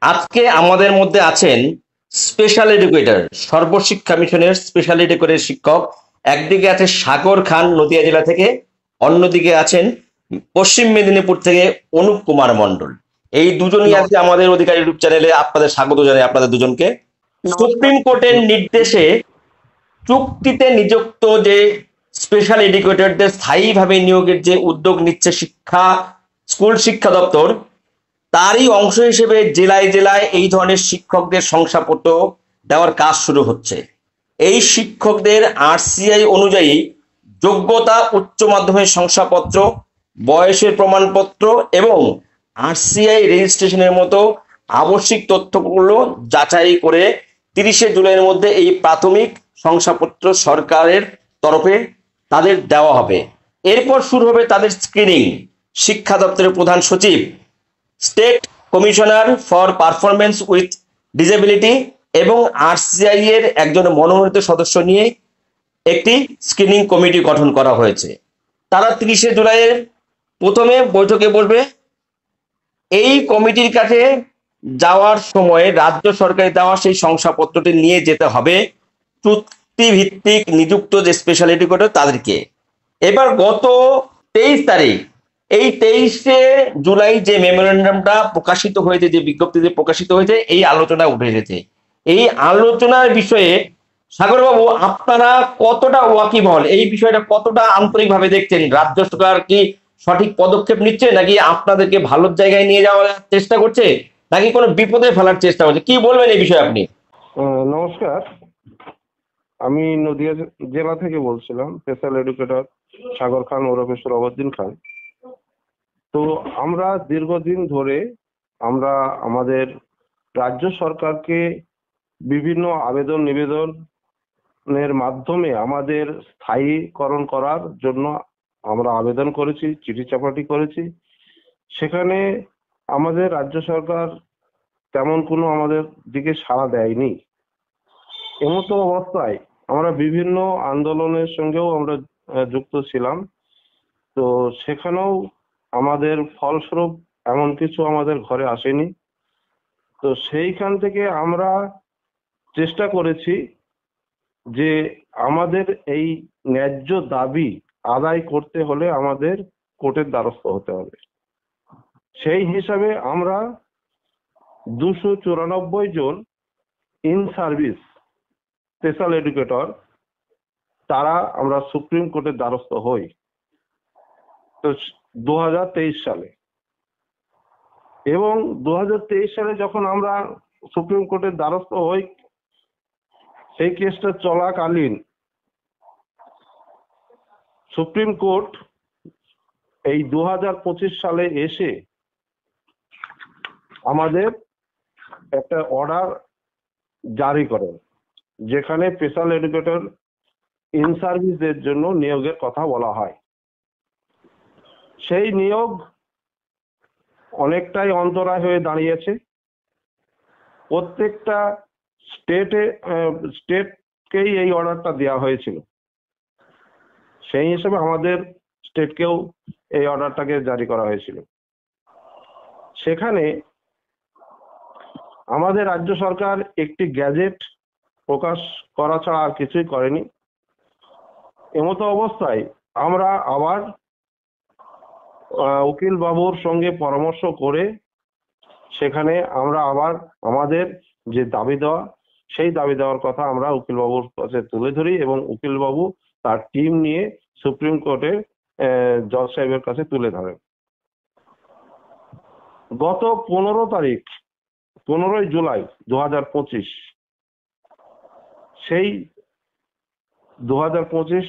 আজকে আমাদের মধ্যে আছেন স্পেশাল এডুকেটর, সর্বশিক্ষা মিশনের স্পেশাল এডুকেটর শিক্ষক। একদিকে আছে সাগর খান নদিয়া জেলা থেকে, অন্যদিকে আছেন পশ্চিম মেদিনীপুর থেকে অনুপ কুমার মণ্ডল। এই দুজনই আজকে নমস্কার। আমাদের অধিকার ইউটিউব চ্যানেলে আপনাদের স্বাগত জানাই আপনাদের দুজনকে। নমস্কার। সুপ্রিম কোর্টের নির্দেশে চুক্তিতে নিযুক্ত যে স্পেশাল এডুকেটরদের স্থায়ীভাবে নিয়োগের যে উদ্যোগ নিচ্ছে স্কুল শিক্ষা দপ্তর, তারই অংশ হিসেবে জেলায় জেলায় এই ধরনের শিক্ষকদের শংসাপত্র দেওয়ার কাজ শুরু হচ্ছে। এই শিক্ষকদের আরসিআই অনুযায়ী যোগ্যতা, উচ্চ মাধ্যমিক শংসাপত্র, বয়সের প্রমাণপত্র এবং আরসিআই রেজিস্ট্রেশনের মতো আবশ্যিক তথ্যগুলো যাচাই করে 30শে জুলাইয়ের মধ্যে এই প্রাথমিক শংসাপত্র সরকারের তরফে তাদের দেওয়া হবে। এরপর শুরু হবে তাদের স্ক্রিনিং। শিক্ষা দপ্তরের প্রধান সচিব, state commissioner for performance with disability এবং আরসিআই এর একজন মনোনীত সদস্য নিয়ে একটি স্ক্রিনিং কমিটি গঠন করা হয়েছে। তারা 30শে জুলাইয়ের প্রথমে বৈঠকে বসবে। এই কমিটির কাছে যাওয়ার সময় রাজ্য সরকারের দেওয়া সেই শংসাপত্রটি নিয়ে যেতে হবে চুক্তিভিত্তিক নিযুক্ত যে স্পেশাল এডুকেটর তাদেরকে। এবার গত 23 তারিখ, এই 23শে জুলাই যে মেমোরেন্ডামটা প্রকাশিত হয়েছে, যে বিজ্ঞপ্তিতে প্রকাশিত হয়েছে, এই আলোচনা উঠে এসেছে। এই আলোচনার বিষয়ে সাগরবাবু, আপনারা কতটা ওয়াকিবহল, এই বিষয়টা কতটা আন্তরিকভাবে দেখছেন? রাজ্য সরকার কি সঠিক পদক্ষেপ নিচ্ছে, নাকি আপনাদেরকে ভালোর জায়গায় নিয়ে যাওয়ার চেষ্টা করছে, নাকি কোনো বিপদে ফেলার চেষ্টা করছে? কি বলবেন এই বিষয়ে আপনি? নমস্কার। আমি নদিয়া জেলা থেকে বলছিলাম, স্পেশাল এডুকেটর সাগর খান ওরফে সোহরাবুদ্দিন খান। তো আমরা দীর্ঘদিন ধরে আমরা আমাদের রাজ্য সরকারকে বিভিন্ন আবেদন নিবেদনের মাধ্যমে আমাদের স্থায়ীকরণ করার জন্য আমরা আবেদন করেছি, চিঠি চাপাটি করেছি। সেখানে আমাদের রাজ্য সরকার তেমন কোনো আমাদের দিকে সাড়া দেয়নি। এমতো অবস্থায় আমরা বিভিন্ন আন্দোলনের সঙ্গেও আমরা যুক্ত ছিলাম। তো সেখানেও আমাদের ফলস্বরূপ এমন কিছু আমাদের ঘরে আসেনি। তো সেইখান থেকে আমরা চেষ্টা করেছি যে আমাদের এই ন্যায্য দাবি আদায় করতে হলে আমাদের কোর্টের দ্বারস্থ হতে হবে। সেই হিসাবে আমরা 294 জন ইন সার্ভিস স্পেশাল এডুকেটর তারা আমরা সুপ্রিম কোর্টের দ্বারস্থ হই। তো 2023 সালে, এবং 2023 সালে যখন আমরা সুপ্রিম কোর্টের দ্বারস্থ হই, সেই কেসটা চলাকালীন সুপ্রিম কোর্ট এই 2025 সালে এসে আমাদের একটা অর্ডার জারি করেন, যেখানে স্পেশাল এডুকেটর ইন সার্ভিসদের জন্য নিয়োগের কথা বলা হয়। সেই নিয়োগ অনেকটাই অন্তরায় হয়ে দাঁড়িয়েছে। প্রত্যেকটা স্টেটকেই এই অর্ডারটা দেওয়া হয়েছিল। সেই হিসেবে আমাদের স্টেটকেও এই অর্ডারটাকে জারি করা হয়েছিল। সেখানে আমাদের রাজ্য সরকার একটি গ্যাজেট প্রকাশ করা ছাড়া আর কিছুই করেনি। এমতো অবস্থায় আমরা আবার উকিল বাবুর সঙ্গে পরামর্শ করে সেখানে আমরা আবার আমাদের যে দাবি দেওয়া, সেই দাবি দেওয়ার কথা আমরা উকিল বাবুর কাছে তুলে ধরি, এবং উকিল বাবু তার টিম নিয়ে সুপ্রিম কোর্টে জজ সাহেবের কাছে তুলে ধরেন। গত 15 তারিখ, 15ই জুলাই 2025, সেই 2025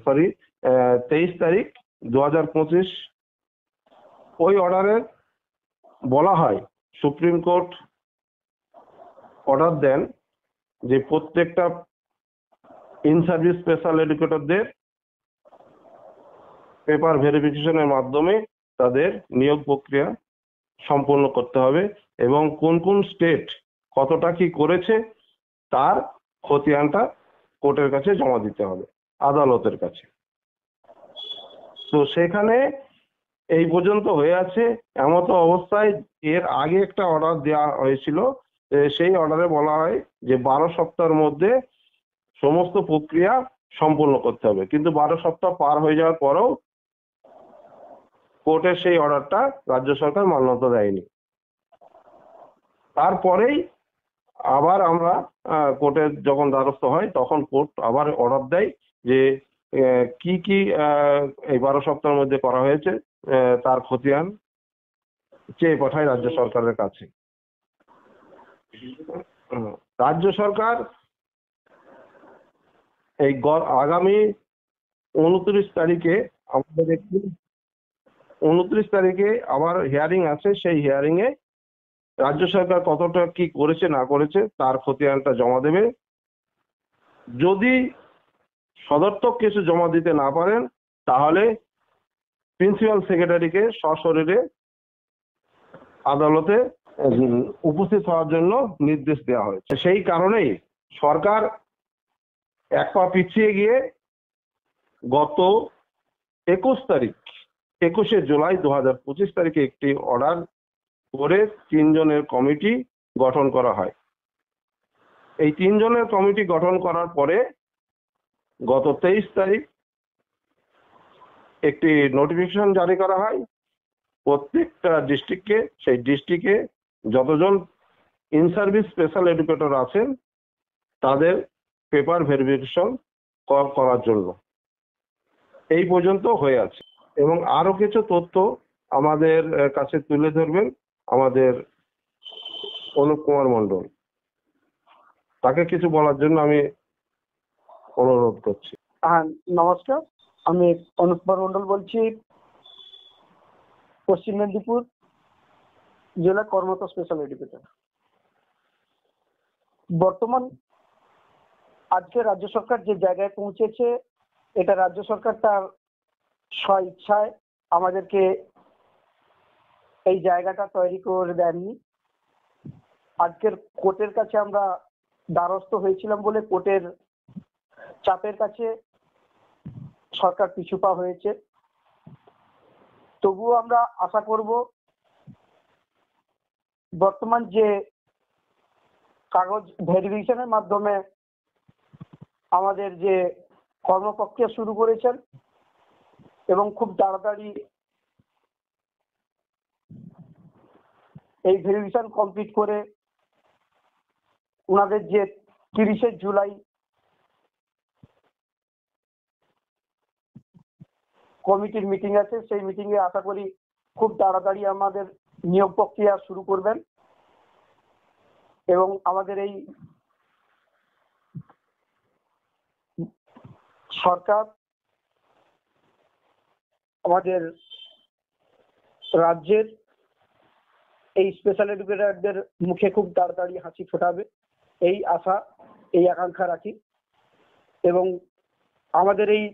সরি 23 তারিখ 2025, ওই অর্ডারে বলা হয়, সুপ্রিম কোর্ট অর্ডার দেন যে প্রত্যেকটা ইন সার্ভিস স্পেশাল এডুকেটরদের পেপার ভেরিফিকেশনের মাধ্যমে তাদের নিয়োগ প্রক্রিয়া সম্পন্ন করতে হবে, এবং কোন কোন স্টেট কতটা কি করেছে তার খতিয়ানটা কোর্টের কাছে জমা দিতে হবে, আদালতের কাছে। তো সেখানে এই পর্যন্ত হয়ে আছে। এমতো অবস্থায় এর আগে একটা অর্ডার দেওয়া হয়েছিল, সেই অর্ডারে বলা হয় যে 12 সপ্তাহের মধ্যে সমস্ত প্রক্রিয়া সম্পূর্ণ করতে হবে, কিন্তু 12 সপ্তাহ পার হয়ে যাওয়ার পরেও কোর্টের সেই অর্ডারটা রাজ্য সরকার মান্যতা দেয়নি। তারপরেই আবার আমরা কোর্টের যখন দ্বারস্থ হয় তখন কোর্ট আবার অর্ডার দেয় যে কি কি এই 12 সপ্তাহের মধ্যে করা হয়েছে তার খতিয়ান চেয়ে পাঠায় রাজ্য সরকারের কাছে। রাজ্য সরকার এই আগামী 29 তারিখে আমাদের 29 তারিখে আবার হিয়ারিং আছে। সেই হিয়ারিং এ রাজ্য সরকার কতটা কি করেছে না করেছে তার খতিয়ানটা জমা দেবে। যদি সদর্থক কিছু জমা দিতে না পারেন তাহলে প্রিন্সিপাল সেক্রেটারিকে সশরীরে আদালতে উপস্থিত হওয়ার জন্য নির্দেশ দেওয়া হয়েছে। সেই কারণেই সরকার এক পা পিছিয়ে গিয়ে গত 21 জুলাই 2025 তারিখে একটি অর্ডার করে 3 জনের কমিটি গঠন করা হয়। এই 3 জনের কমিটি গঠন করার পরে গত 23 তারিখ একটি নোটিফিকেশন জারি করা হয় প্রত্যেকটা ডিস্ট্রিক্টকে। সেই ডিস্ট্রিক্টে যতজন ইন সার্ভিস স্পেশাল এডুকেটর আছেন তাদের পেপার ভেরিফিকেশন করার জন্য। এই পর্যন্ত হয়ে আছে এবং আরো কিছু তথ্য আমাদের কাছে তুলে ধরবেন আমাদের অনুপ কুমার মণ্ডল। তাকে কিছু বলার জন্য আমি অনুরোধ করছি। হ্যাঁ, নমস্কার। আমি অনুপ কুমার মণ্ডল বলছি, পশ্চিম মেদিনীপুর জেলা কর্মরত স্পেশাল এডুকেটর। বর্তমান আজকে রাজ্য সরকার যে জায়গায় পৌঁছেছে, এটা রাজ্য সরকার তার স্ব ইচ্ছায় আমাদেরকে এই জায়গাটা তৈরি করে দেননি। আজকের কোর্টের কাছে আমরা দ্বারস্থ হয়েছিলাম বলে কোর্টের চাপের কাছে সরকার পিছুপা হয়েছে। তবুও আমরা আশা করব বর্তমান যে কাগজ ভেরিফিকেশনের মাধ্যমে আমাদের যে কর্মপ্রক্রিয়া শুরু করেছেন এবং খুব তাড়াতাড়ি এই ভেরিফিকেশন কমপ্লিট করে ওনাদের যে 30 জুলাই কমিটির মিটিং আছে, সেই মিটিং এ আশা করি খুব তাড়াতাড়ি আমাদের নিয়োগ প্রক্রিয়া শুরু করবেন এবং আমাদের এই সরকার আমাদের রাজ্যের এই স্পেশাল এডুকেটরদের মুখে খুব তাড়াতাড়ি হাসি ফোটাবে এই আশা, এই আকাঙ্ক্ষা রাখি। এবং আমাদের এই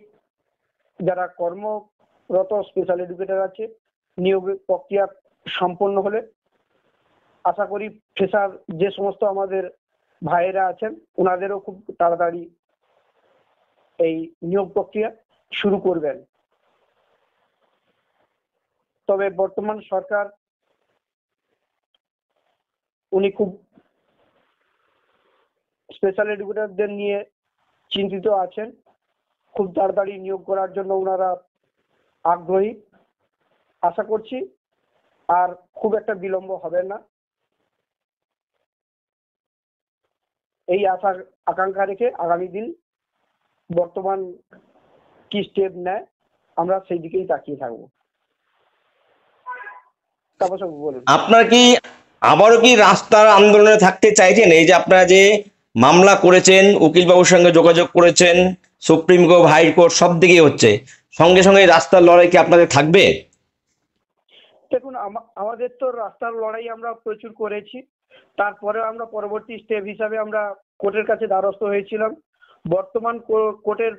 যারা কর্মরত স্পেশাল এডুকেটর আছে, নিয়োগ প্রক্রিয়া সম্পন্ন হলে আশা করি ফ্রেশার যে সমস্ত আমাদের ভাইয়েরা আছেন ওনাদেরও খুব তাড়াতাড়ি এই নিয়োগ প্রক্রিয়া শুরু করবেন। তবে বর্তমান সরকার উনি খুব স্পেশাল এডুকেটরদের নিয়ে চিন্তিত আছেন, খুব তাড়াতাড়ি নিয়োগ করার জন্য ওনারা আগ্রহী। আশা করছি আর খুব একটা বিলম্ব হবে না। এই আশা আকাঙ্ক্ষা রেখে আগামী দিন বর্তমান কি স্টেপ নেয় আমরা সেই দিকেই তাকিয়ে থাকবো। তারপর সব বলুন, আপনার কি আবারও কি রাস্তার আন্দোলনে থাকতে চাইছেন? এই যে আপনারা যে মামলা করেছেন, উকিল বাবুর সঙ্গে যোগাযোগ করেছেন, সুপ্রিম কোর্ট, হাইকোর্ট সব দিকেই হচ্ছে, সঙ্গে সঙ্গে রাস্তার লড়াই কি আপনাদের থাকবে? দেখুন আমাদের তো রাস্তার লড়াই আমরা প্রচুর করেছি, তারপরে আমরা পরবর্তী স্টেপ হিসাবে আমরা কোর্টের কাছে দ্বারস্থ হয়েছিলাম। বর্তমান কোর্টের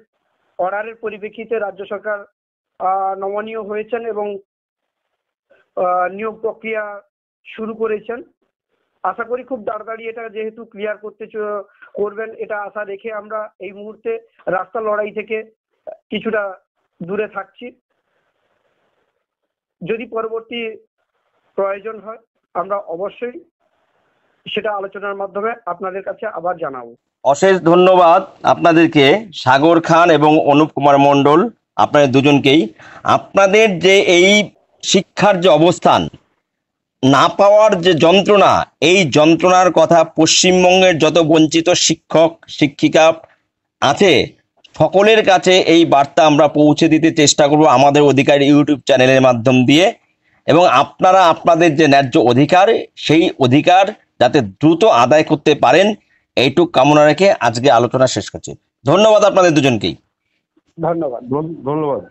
অর্ডারের পরিপ্রেক্ষিতে রাজ্য সরকার নমনীয় হয়েছেন এবং নিয়োগ প্রক্রিয়া শুরু করেছেন। আশা করি খুব তাড়াতাড়ি এটা যেহেতু ক্লিয়ার করবেন এটা আশা রেখে আমরা এই মুহূর্তে রাস্তা লড়াই থেকে কিছুটা দূরে থাকছি। যদি পরবর্তী প্রয়োজন হয় আমরা অবশ্যই সেটা আলোচনার মাধ্যমে আপনাদের কাছে আবার জানাবো। অশেষ ধন্যবাদ আপনাদেরকে, সাগর খান এবং অনুপ কুমার মণ্ডল, আপনাদের দুজনকেই। আপনাদের যে এই শিক্ষার যে অবস্থান, না পাওয়ার যে যন্ত্রণা, এই যন্ত্রণার কথা পশ্চিমবঙ্গের যত বঞ্চিত শিক্ষক শিক্ষিকা আছে সকলের কাছে এই বার্তা আমরা পৌঁছে দিতে চেষ্টা করব আমাদের অধিকার ইউটিউব চ্যানেলের মাধ্যম দিয়ে, এবং আপনারা আপনাদের যে ন্যায্য অধিকার, সেই অধিকার যাতে দ্রুত আদায় করতে পারেন, এইটুক কামনা রেখে আজকে আলোচনা শেষ করছি। ধন্যবাদ আপনাদের দুজনকেই। ধন্যবাদ। ধন্যবাদ।